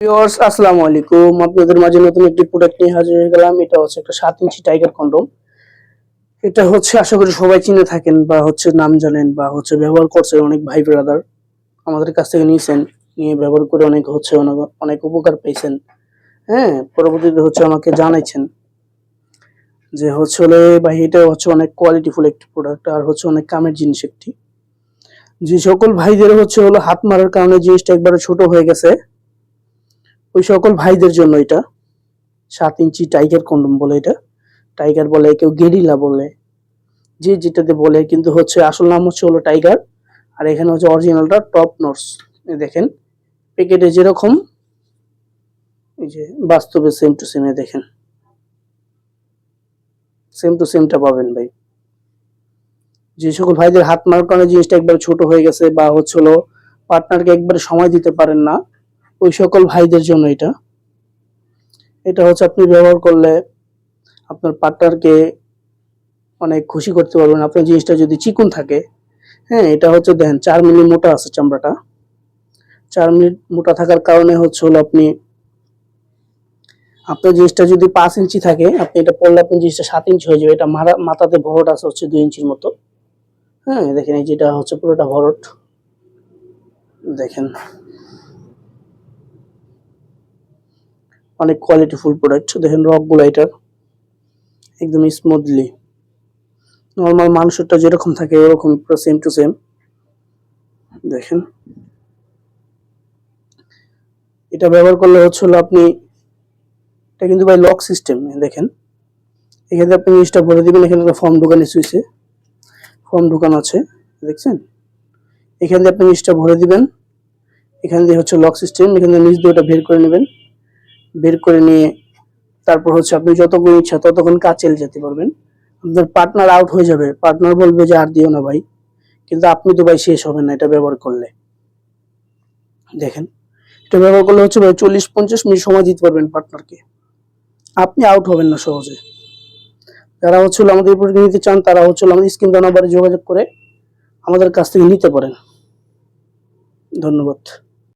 Viewers আসসালামু আলাইকুম। আপনাদের মাঝে নতুন একটি প্রোডাক্ট নিয়ে হাজির হয়ে গেলাম। এটা হচ্ছে একটা 7 ইঞ্চি টাইগার কন্ডম। এটা হচ্ছে আশা করি সবাই চিনে থাকেন বা হচ্ছে নাম জানেন বা হচ্ছে ব্যবহার করছেন। অনেক ভাই ব্রাদার আমাদের কাছ থেকে নিয়েছেন, নিয়ে ব্যবহার করে অনেক হচ্ছে অনেক অনেক উপকার পেয়েছেন। হ্যাঁ, পরবর্তীতে হচ্ছে আমাকে জানাইছেন যে হচ্ছে হলে ভাই এটা হচ্ছে অনেক কোয়ালিটিফুল একটি প্রোডাক্ট আর হচ্ছে অনেক কামের জিনিস একটি। যে সকল ভাইদের হচ্ছে হলো হাত মারার কারণে জিনিসটা একবারে ছোট হয়ে গেছে, ওই সকল ভাইদের জন্য এটা 7 ইঞ্চি টাইগার কন্ডম বলে এটা। টাইগার বলে, কেউ গেরিলা বলে, যে যেটাতে বলে, কিন্তু হচ্ছে আসল নাম হচ্ছে হলো টাইগার। আর এখানে হচ্ছে অরিজিনালটা টপ নোটস। দেখেন প্যাকেটে যেরকম, এই যে বাস্তবে সেম টু সেম দেখেন, সেম টু সেমটা পাবেন ভাই। যে সকল ভাইদের হাত মারার কারণে জিনিসটা একবার ছোট হয়ে গেছে বা হচ্ছে হলো পার্টনারকে একবারে সময় দিতে পারেন না, ওই সকল ভাইদের জন্য এটা। এটা হচ্ছে আপনি ব্যবহার করলে আপনার পার্টনারকে অনেক খুশি করতে পারবেন। আপনার জিনিসটা যদি চিকন থাকে, হ্যাঁ, এটা হচ্ছে দেখেন 4 মিলি মোটা আছে চামড়াটা। 4 মিলি মোটা থাকার কারণে হচ্ছে হলো আপনার জিনিসটা যদি 5 ইঞ্চি থাকে, আপনি এটা পরলে আপনার জিনিসটা 7 ইঞ্চি হয়ে যাবে। এটা মাথাতে ভরট আছে হচ্ছে 2 ইঞ্চির মতো। হ্যাঁ, দেখেন এই যেটা হচ্ছে পুরোটা ভরট। দেখেন অনেক কোয়ালিটিফুল প্রোডাক্ট। দেখেন রকগুলো এটার একদম স্মুথলি নরমাল মানুষেরটা যেরকম থাকে ওরকম পুরো সেম টু সেম। দেখেন এটা ব্যবহার করলে হচ্ছে হলো আপনি, এটা কিন্তু ভাই লক সিস্টেম। দেখেন এখানে আপনি জিনিসটা ভরে দিবেন, এখানে একটা ফর্ম ঢুকানো সুইচে ফর্ম ঢুকানো আছে, দেখছেন? এখান দিয়ে আপনি জিনিসটা ভরে দিবেন, এখান দিয়ে হচ্ছে লক সিস্টেম, এখান দিয়ে নিচ দিয়ে ওটা বের করে নেবেন। বের করে নিয়ে তারপর হচ্ছে আপনি যতক্ষণ ইচ্ছা ততক্ষণ কাজ চালিয়ে যেতে পারবেন। আপনার পার্টনার আউট হয়ে যাবে, পার্টনার বলবে যে আর দিও না ভাই, কিন্তু আপনি তো ভাই শেষ হবেন না এটা ব্যবহার করলে। দেখেন এটা ব্যবহার করলে হচ্ছে ভাই 40-50 মিনিট সময় দিতে পারবেন পার্টনারকে, আপনি আউট হবেন না সহজে। যারা হচ্ছে আমাদের প্রোডাক্ট নিতে চান তারা হচ্ছে আমাদের স্ক্রিন দেওয়া নাম্বারে যোগাযোগ করে আমাদের কাছ থেকে নিতে পারেন। ধন্যবাদ।